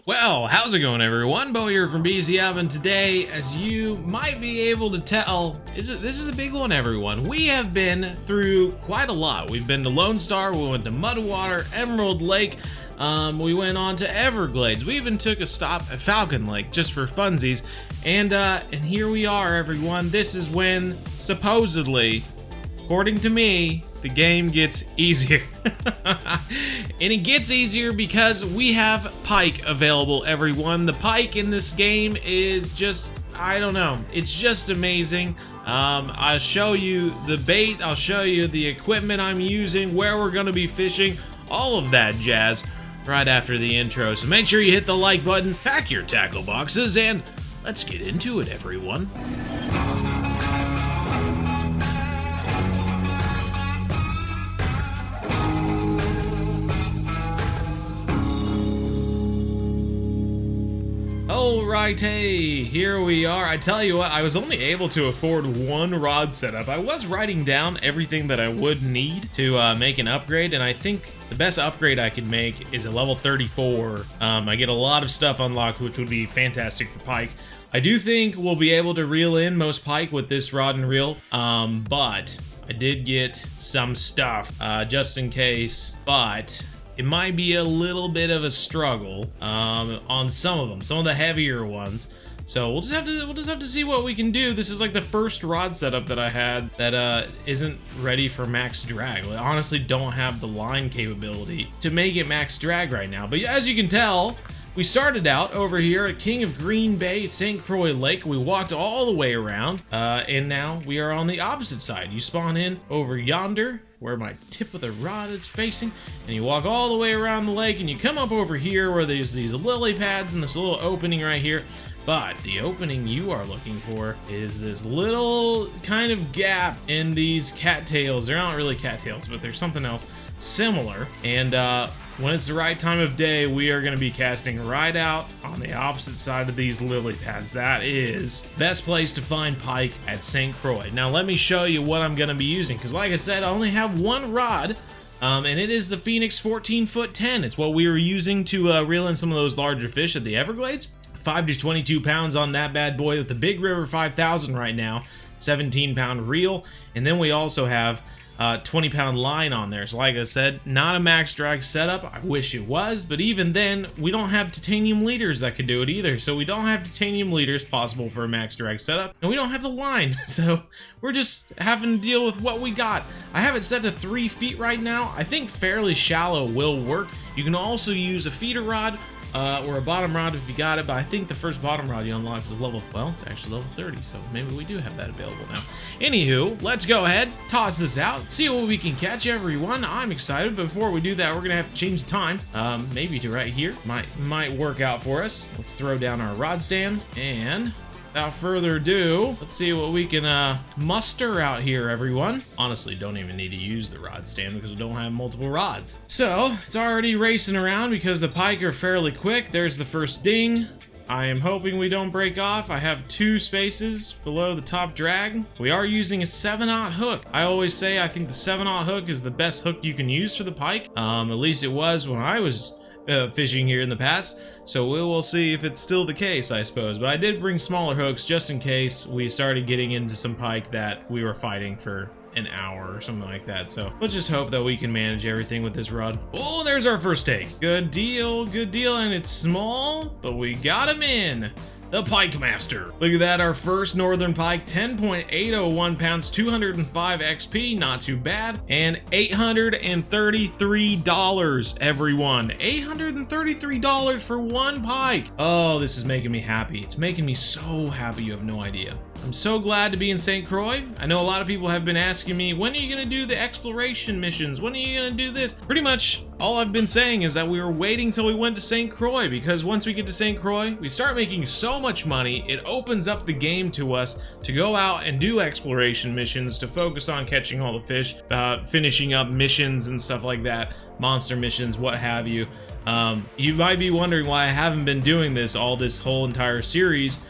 Well, how's it going, everyone? Bo here from BZHub, and today, as you might be able to tell, this is a big one, everyone. We have been through quite a lot. We've been to Lone Star, we went to Mudwater, Emerald Lake, we went on to Everglades. We even took a stop at Falcon Lake just for funsies, and here we are, everyone. This is when, supposedly, according to me, the game gets easier. And it gets easier because we have Pike available, everyone. The Pike in this game is just, I don't know, it's just amazing. I'll show you the bait, I'll show you the equipment I'm using, where we're gonna be fishing, all of that jazz right after the intro. So make sure you hit the like button, pack your tackle boxes, and let's get into it, everyone. Alrighty, here we are. I tell you what, I was only able to afford one rod setup. I was writing down everything that I would need to make an upgrade, and I think the best upgrade I could make is a level 34. I get a lot of stuff unlocked, which would be fantastic for Pike. I do think we'll be able to reel in most Pike with this rod and reel, but I did get some stuff just in case, but it might be a little bit of a struggle on some of them, some of the heavier ones. So we'll just have to see what we can do. This is like the first rod setup that I had that isn't ready for max drag. I honestly don't have the line capability to make it max drag right now. But as you can tell, we started out over here at King of Green Bay, St. Croix Lake. We walked all the way around, and now we are on the opposite side. You spawn in over yonder, where my tip of the rod is facing, and you walk all the way around the lake, and you come up over here where there's these lily pads and this little opening right here. But the opening you are looking for is this little kind of gap in these cattails. They're not really cattails, but they're something else similar. And when it's the right time of day, we are going to be casting right out on the opposite side of these lily pads. That is the best place to find Pike at St. Croix. Now let me show you what I'm going to be using, because like I said, I only have one rod, and it is the Phoenix 14-foot 10. It's what we were using to reel in some of those larger fish at the Everglades. 5 to 22 pounds on that bad boy with the Big River 5000 right now, 17-pound reel, and then we also have 20-pound line on there. So like I said, not a max drag setup. I wish it was, but even then, we don't have titanium leaders that could do it either. So we don't have titanium leaders possible for a max drag setup, and we don't have the line. So we're just having to deal with what we got. I have it set to 3 feet right now. I think fairly shallow will work. You can also use a feeder rod or a bottom rod if you got it, but I think the first bottom rod you unlock is a level, well, it's actually level 30, so maybe we do have that available now. Anywho, let's go ahead, toss this out, see what we can catch, everyone. I'm excited, but before we do that, we're gonna have to change the time, maybe to right here. Might work out for us. Let's throw down our rod stand, and without further ado, let's see what we can muster out here, everyone. Honestly, don't even need to use the rod stand because we don't have multiple rods. So, it's already racing around because the Pike are fairly quick. There's the first ding. I am hoping we don't break off. I have 2 spaces below the top drag. We are using a 7/0 hook. I always say I think the 7/0 hook is the best hook you can use for the Pike. At least it was when I was fishing here in the past, so we will see if it's still the case, I suppose. But I did bring smaller hooks just in case we started getting into some Pike that we were fighting for an hour or something like that. So let's just hope that we can manage everything with this rod. Oh, there's our first take. Good deal, and it's small, but we got him in. The Pike Master. Look at that, our first northern pike, 10.801 pounds, 205 XP, not too bad, and $833, everyone. $833 for one pike. Oh, this is making me happy. It's making me so happy, you have no idea. I'm so glad to be in St. Croix. I know a lot of people have been asking me, when are you gonna do the exploration missions? When are you gonna do this? Pretty much all I've been saying is that we were waiting till we went to St. Croix, because once we get to St. Croix, we start making so much money, it opens up the game to us to go out and do exploration missions, to focus on catching all the fish, finishing up missions and stuff like that, monster missions, what have you. You might be wondering why I haven't been doing this this whole entire series,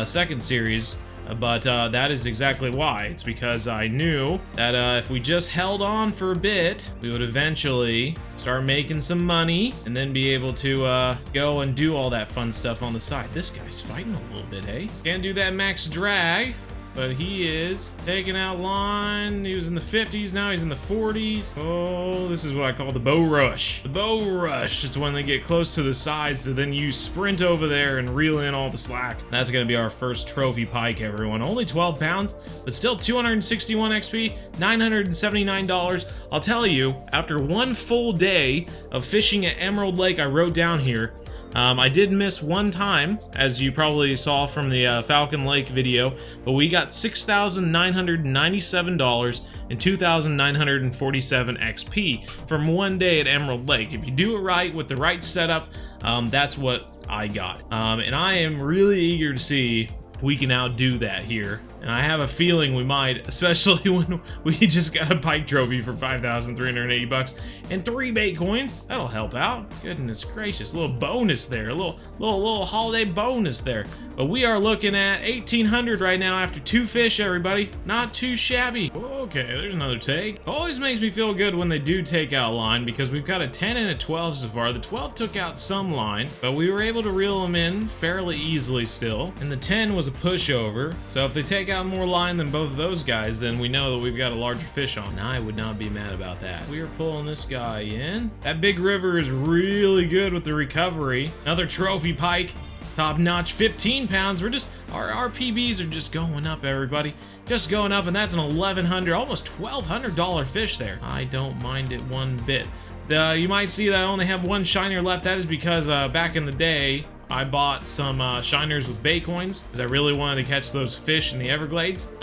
second series, but that is exactly why. It's because I knew that if we just held on for a bit, we would eventually start making some money and then be able to go and do all that fun stuff on the side. This guy's fighting a little bit, hey? Can't do that max drag, but he is taking out line. He was in the 50s, now he's in the 40s. Oh, this is what I call the bow rush. The bow rush, it's when they get close to the side, so then you sprint over there and reel in all the slack. That's gonna be our first trophy pike, everyone. Only 12 pounds, but still 261 XP, $979. I'll tell you, after one full day of fishing at Emerald Lake, I wrote down here, I did miss one time, as you probably saw from the Falcon Lake video, but we got $6,997 and 2,947 XP from one day at Emerald Lake. If you do it right with the right setup, that's what I got. And I am really eager to see if we can outdo that here. And I have a feeling we might, especially when we just got a pike trophy for 5,380 bucks and 3 bait coins. That'll help out. Goodness gracious, a little bonus there, a little holiday bonus there. But we are looking at 1,800 right now after 2 fish, everybody. Not too shabby. Okay, there's another take. Always makes me feel good when they do take out line, because we've got a 10 and a 12 so far. The 12 took out some line, but we were able to reel them in fairly easily still. And the 10 was a pushover. So if they take out more line than both of those guys, then we know that we've got a larger fish on. I would not be mad about that. We are pulling this guy in. That big river is really good with the recovery. Another trophy pike, top notch, 15 pounds. We're just, our PBs are just going up, everybody. Just going up, and that's an $1,100, almost $1,200 fish there. I don't mind it one bit. You might see that I only have one shiner left. That is because back in the day, I bought some shiners with bait coins because I really wanted to catch those fish in the Everglades.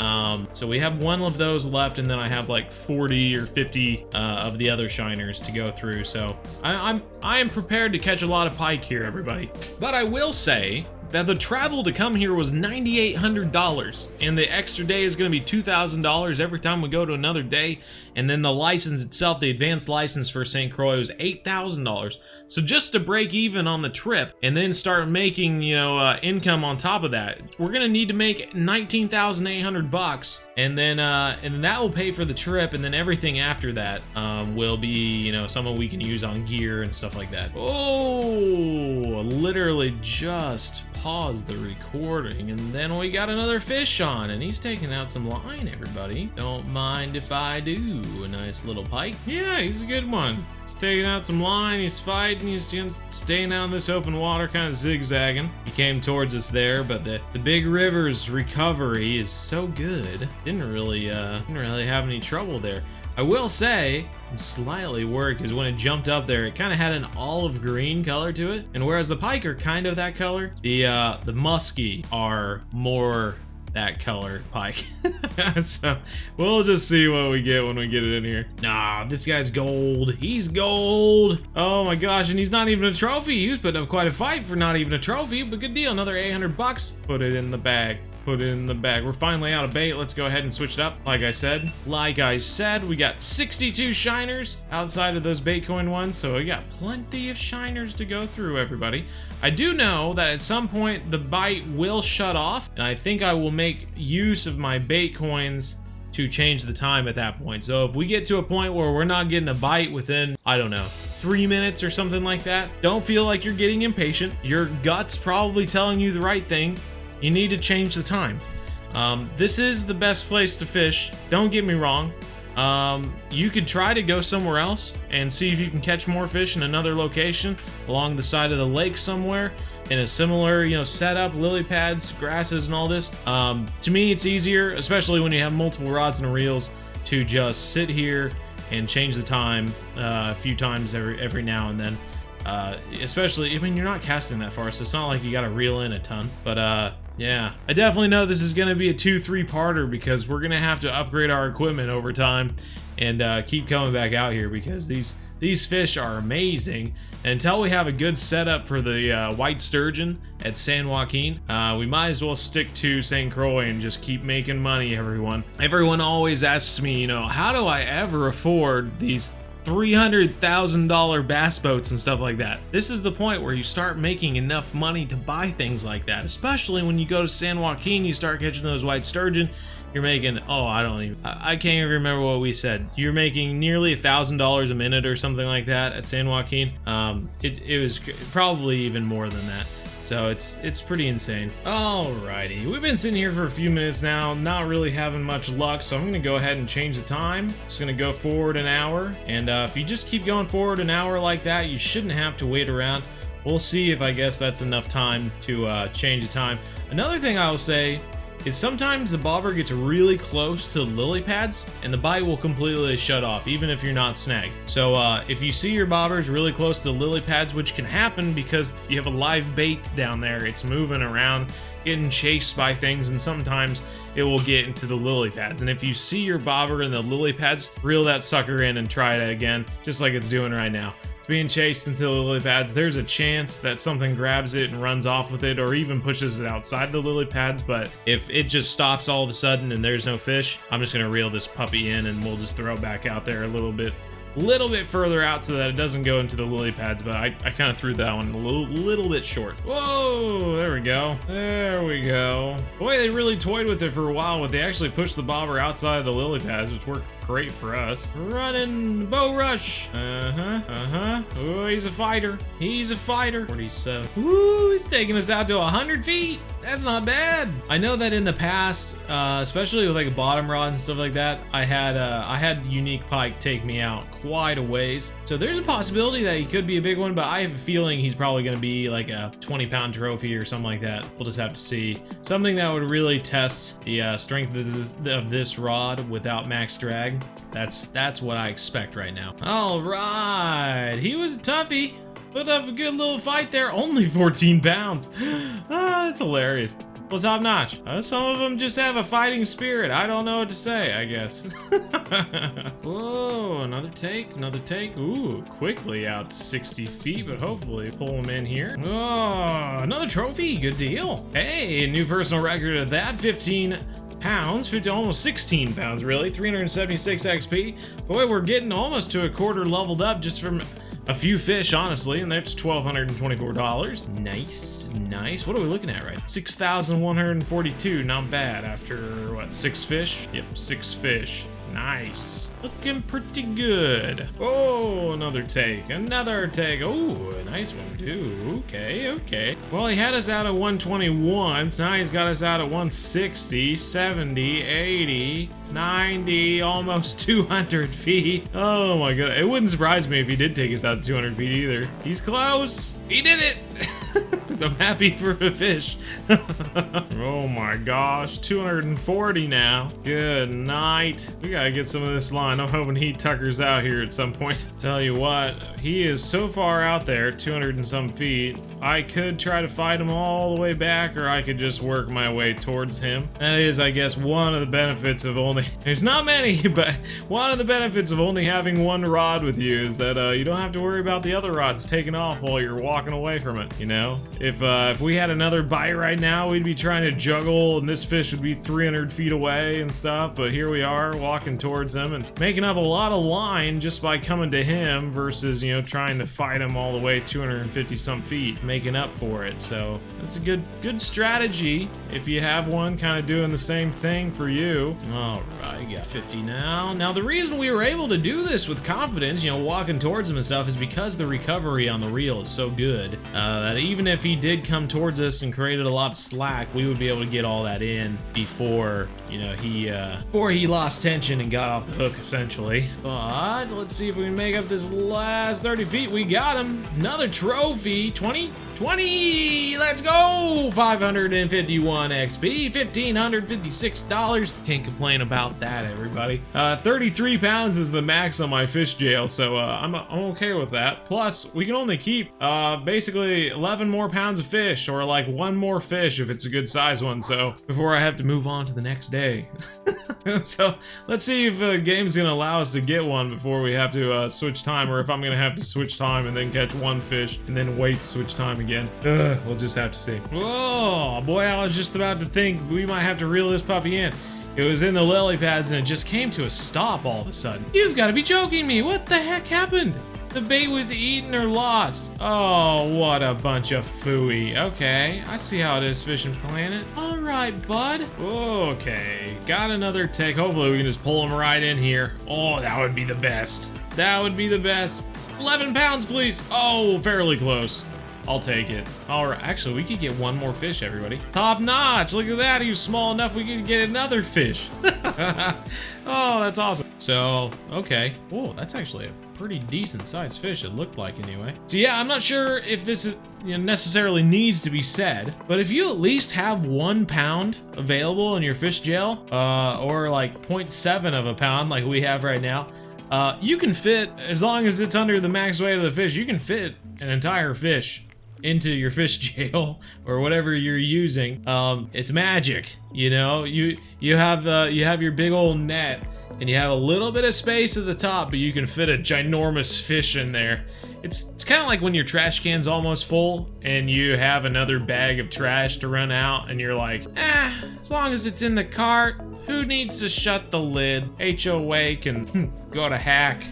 So we have one of those left, and then I have like 40 or 50 of the other shiners to go through. So I am prepared to catch a lot of pike here, everybody. But I will say that the travel to come here was $9,800, and the extra day is going to be $2,000 every time we go to another day, and then the license itself, the advanced license for St. Croix, was $8,000. So just to break even on the trip and then start making, you know, income on top of that, we're going to need to make 19,800 bucks, and then that will pay for the trip, and then everything after that will be, you know, something we can use on gear and stuff like that. Oh, literally just pause the recording, and then we got another fish on, and he's taking out some line, everybody. Don't mind if I do. A nice little pike. Yeah, he's a good one. He's taking out some line, he's fighting, he's staying out in this open water, kind of zigzagging. He came towards us there, but the big river's recovery is so good. Didn't really have any trouble there. I will say, I'm slightly worried because when it jumped up there, it kind of had an olive green color to it. And whereas the pike are kind of that color, the muskie are more that color pike. So we'll just see what we get when we get it in here. Nah, this guy's gold. He's gold. Oh my gosh, and he's not even a trophy. He was putting up quite a fight for not even a trophy, but good deal. Another 800 bucks. Put it in the bag. Put it in the bag. We're finally out of bait. Let's go ahead and switch it up. Like I said, we got 62 shiners outside of those bait coin ones, so we got plenty of shiners to go through, everybody. I do know that at some point the bite will shut off, and I think I will make use of my bait coins to change the time at that point. So if we get to a point where we're not getting a bite within, I don't know, 3 minutes or something like that, don't feel like you're getting impatient. Your gut's probably telling you the right thing. You need to change the time. This is the best place to fish. Don't get me wrong. You could try to go somewhere else and see if you can catch more fish in another location along the side of the lake somewhere in a similar, you know, setup, lily pads, grasses, and all this. To me, it's easier, especially when you have multiple rods and reels, to just sit here and change the time a few times every now and then. Especially, I mean, you're not casting that far, so it's not like you gotta reel in a ton. But yeah, I definitely know this is gonna be a 2-3-parter because we're gonna have to upgrade our equipment over time and keep coming back out here because these fish are amazing. And until we have a good setup for the white sturgeon at San Joaquin, we might as well stick to St. Croix and just keep making money, everyone. Everyone always asks me, you know, how do I ever afford these $300,000 bass boats and stuff like that. This is the point where you start making enough money to buy things like that, especially when you go to San Joaquin, you start catching those white sturgeon. You're making, oh, I can't even remember what we said. You're making nearly $1,000 a minute or something like that at San Joaquin. It was probably even more than that. So it's pretty insane. Alrighty, we've been sitting here for a few minutes now, not really having much luck, so I'm gonna go ahead and change the time. Just gonna go forward an hour, and if you just keep going forward an hour like that, you shouldn't have to wait around. We'll see if I guess that's enough time to change the time. Another thing I will say is sometimes the bobber gets really close to lily pads and the bite will completely shut off even if you're not snagged. So if you see your bobbers really close to lily pads, which can happen because you have a live bait down there, it's moving around, getting chased by things, and sometimes it will get into the lily pads. And if you see your bobber in the lily pads, reel that sucker in and try it again, just like it's doing right now. Being chased into the lily pads, there's a chance that something grabs it and runs off with it, or even pushes it outside the lily pads. But if it just stops all of a sudden and there's no fish, I'm just gonna reel this puppy in and we'll just throw it back out there a little bit further out so that it doesn't go into the lily pads. But I kind of threw that one a little bit short. Whoa, there we go. There we go. Boy, they really toyed with it for a while, but they actually pushed the bobber outside of the lily pads, which worked great for us. Running bow rush. Oh, he's a fighter. He's a fighter. 47. Woo, he's taking us out to 100 feet. That's not bad. I know that in the past, especially with like a bottom rod and stuff like that, I had unique pike take me out quite a ways. So there's a possibility that he could be a big one, but I have a feeling he's probably going to be like a 20-pound trophy or something like that. We'll just have to see. Something that would really test the strength of this rod without max drag. That's what I expect right now. All right, he was a toughie. Put up a good little fight there. Only 14 pounds. That's hilarious. Well, top notch. Some of them just have a fighting spirit. I don't know what to say, I guess. Whoa, another take, another take. Ooh, quickly out to 60 feet, but hopefully pull them in here. Oh, another trophy. Good deal. Hey, new personal record of that. 15 pounds, almost 16 pounds, really. 376 XP. Boy, we're getting almost to a quarter leveled up just from a few fish, honestly, and that's $1,224. Nice, nice. What are we looking at right now? 6,142, not bad after, what, 6 fish? Yep, 6 fish. Nice. Looking pretty good. Oh, another take. Another take. Oh, a nice one, too. Okay, okay. Well, he had us out at 121, so now he's got us out at 160, 70, 80, 90, almost 200 feet. Oh my god. It wouldn't surprise me if he did take us out to 200 feet either. He's close. He did it. I'm happy for a fish. Oh my gosh, 240 now. Good night. We gotta get some of this line. I'm hoping he tuckers out here at some point. Tell you what, he is so far out there, 200 and some feet. I could try to fight him all the way back, or I could just work my way towards him. That is, I guess, one of the benefits of only, there's not many, but one of the benefits of only having one rod with you is that you don't have to worry about the other rods taking off while you're walking away from it, you know? If we had another bite right now, we'd be trying to juggle and this fish would be 300 feet away and stuff, but here we are walking towards him and making up a lot of line just by coming to him versus, you know, trying to fight him all the way 250 some feet, making up for it. So that's a good strategy if you have one kind of doing the same thing for you. All right, got 50 now. Now the reason we were able to do this with confidence, you know, walking towards him and stuff, is because the recovery on the reel is so good that even if he did come towards us and created a lot of slack, we would be able to get all that in before, you know, before he lost tension and got off the hook, essentially. But let's see if we can make up this last 30 feet. We got him. Another trophy. 20, let's go. 551 XP, $1,556. Can't complain about that, everybody. 33 pounds is the max on my fish jail, so I'm okay with that. Plus, we can only keep basically 11 more pounds of fish, or like one more fish if it's a good size one, so before I have to move on to the next day. So let's see if the game's gonna allow us to get one before we have to switch time, or if I'm gonna have to switch time and then catch one fish and then wait to switch time again. We'll just have to see. Oh boy, I was just about to think we might have to reel this puppy in. It was in the lily pads and it just came to a stop all of a sudden. You've got to be joking me. What the heck happened? The bait was eaten or lost. Oh, what a bunch of phooey. Okay, I see how it is, Fishing Planet. All right, bud. Okay, got another tick. Hopefully we can just pull him right in here. Oh, that would be the best. That would be the best. 11 pounds, please. Oh, fairly close. I'll take it. All right, actually, we could get one more fish, everybody. Top notch, look at that. He was small enough we could get another fish. Oh, that's awesome. So, okay. Oh, that's actually a pretty decent sized fish, it looked like anyway. So yeah, I'm not sure if this is, necessarily needs to be said, but if you at least have 1 pound available in your fish jail, or like 0.7 of a pound like we have right now, you can fit, as long as it's under the max weight of the fish, you can fit an entire fish into your fish jail or whatever you're using. It's magic, you have your big old net and you have a little bit of space at the top, but you can fit a ginormous fish in there. It's kind of like when your trash can's almost full and you have another bag of trash to run out and you're like, as long as it's in the cart, who needs to shut the lid? HOA can go to hack.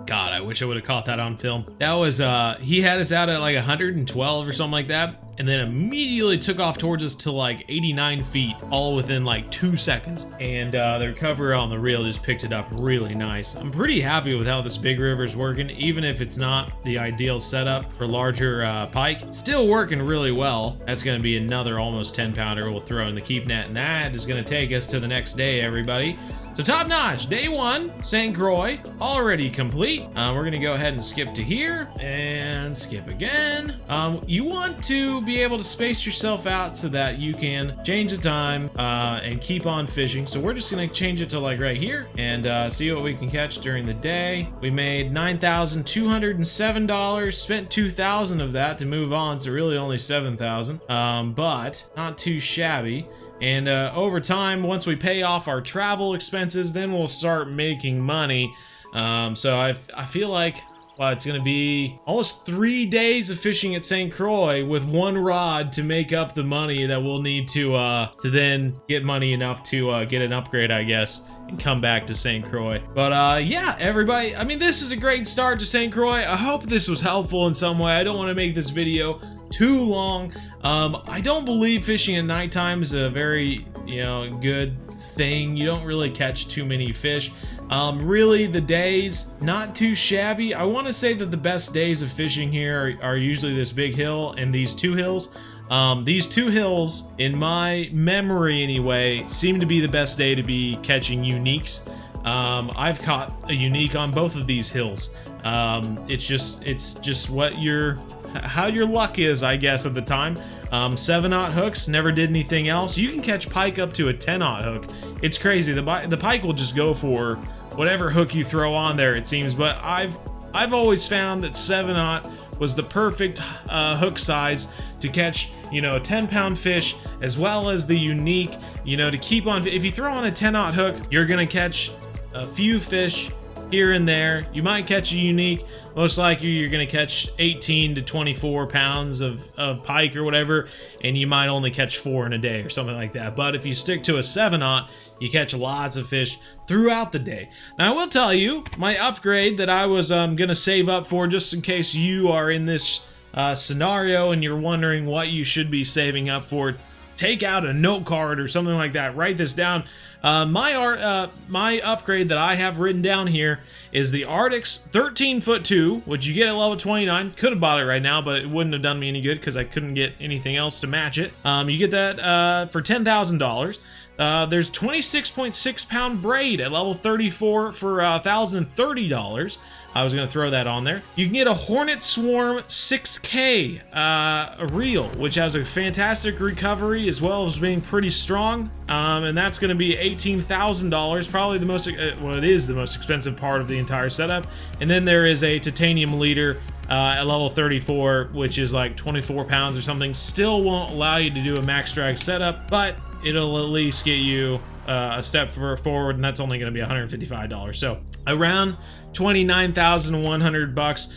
God, I wish I would have caught that on film. That was, he had us out at like 112 or something like that, and then immediately took off towards us to like 89 feet, all within like 2 seconds. And the recovery on the reel just picked it up really nice. I'm pretty happy with how this big river is working, even if it's not the ideal setup for larger pike. It's still working really well. That's gonna be another almost 10 pounder we'll throw in the keep net, and that is gonna take us to the next day, everybody. So top notch, day 1, St. Croix, already complete. We're gonna go ahead and skip to here and skip again. You want to be able to space yourself out so that you can change the time and keep on fishing. So we're just gonna change it to like right here and see what we can catch during the day. We made $9,207, spent $2,000 of that to move on, so really only $7,000, but not too shabby. And over time, once we pay off our travel expenses, then we'll start making money. So I feel like, well, it's gonna be almost 3 days of fishing at St. Croix with 1 rod to make up the money that we'll need to then get money enough to get an upgrade, I guess, and come back to St. Croix. But yeah, everybody, I mean, this is a great start to St. Croix. I hope this was helpful in some way. I don't want to make this video too long. I don't believe fishing at nighttime is a very, good thing. You don't really catch too many fish. Really, the days, not too shabby. I want to say that the best days of fishing here are usually this big hill and these 2 hills. These 2 hills, in my memory anyway, seem to be the best day to be catching uniques. I've caught a unique on both of these hills. It's just what how your luck is, I guess, at the time. 7/0 hooks, never did anything else. You can catch pike up to a 10/0 hook. It's crazy. The pike will just go for whatever hook you throw on there, it seems. But I've always found that 7/0 was the perfect hook size to catch, a 10-pound fish, as well as the unique, to keep on. If you throw on a 10/0 hook, you're gonna catch a few fish here and there. You might catch a unique. Most likely you're gonna catch 18 to 24 pounds of pike or whatever, and you might only catch 4 in a day or something like that. But if you stick to a 7/0, you catch lots of fish throughout the day. Now I will tell you, my upgrade that I was gonna save up for, just in case you are in this scenario and you're wondering what you should be saving up for, take out a note card or something like that. Write this down. My upgrade that I have written down here is the Arctic's 13'2", which you get at level 29. Could have bought it right now, but it wouldn't have done me any good because I couldn't get anything else to match it. You get that for $10,000. There's 26.6 pound braid at level 34 for $1,030. I was going to throw that on there. You can get a Hornet Swarm 6K reel, which has a fantastic recovery as well as being pretty strong. And that's going to be $18,000, probably the most, well, it is the most expensive part of the entire setup. And then there is a titanium leader at level 34, which is like 24 pounds or something. Still won't allow you to do a max drag setup, but it'll at least get you a step forward, and that's only going to be $155. So around 29,100 bucks,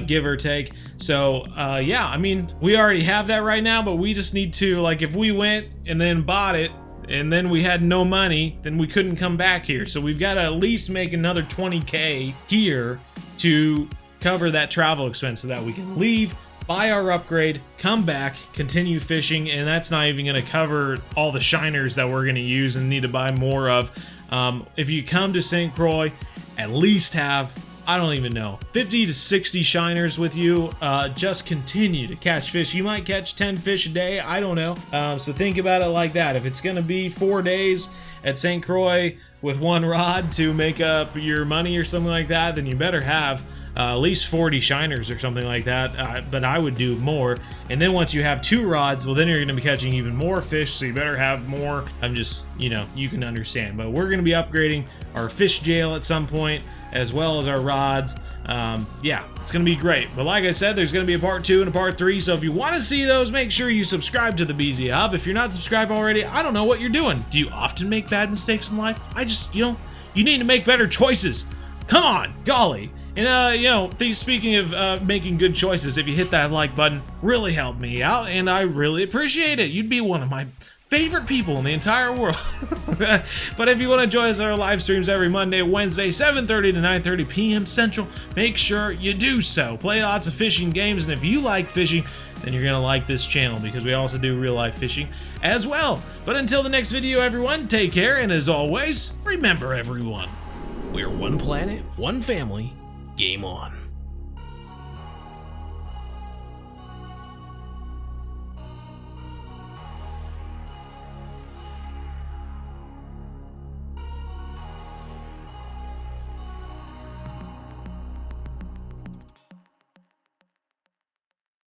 give or take. So yeah, I mean, we already have that right now, but we just need to, like, if we went and then bought it and then we had no money, then we couldn't come back here. So we've got to at least make another 20K here to cover that travel expense so that we can leave, buy our upgrade, come back, continue fishing, and that's not even going to cover all the shiners that we're going to use and need to buy more of. If you come to St. Croix, at least have, I don't even know, 50 to 60 shiners with you. Just continue to catch fish. You might catch 10 fish a day, I don't know. So think about it like that. If it's going to be 4 days at St. Croix with one rod to make up your money or something like that, then you better have at least 40 shiners or something like that, but I would do more. And then once you have 2 rods, well, then you're going to be catching even more fish, so you better have more. I'm just, you know, you can understand. But we're going to be upgrading our fish jail at some point, as well as our rods. Yeah, it's going to be great. But like I said, there's going to be a part 2 and a part 3, so if you want to see those, make sure you subscribe to the BZHub. If you're not subscribed already, I don't know what you're doing. Do you often make bad mistakes in life? I just, you know, you need to make better choices. Come on, golly. And, you know, speaking of making good choices, if you hit that like button, really help me out, and I really appreciate it. You'd be one of my favorite people in the entire world. But if you want to join us on our live streams every Monday, Wednesday, 7:30 to 9:30 p.m. Central, make sure you do so. Play lots of fishing games, and if you like fishing, then you're going to like this channel, because we also do real-life fishing as well. But until the next video, everyone, take care, and as always, remember, everyone, we're one planet, one family. Game on.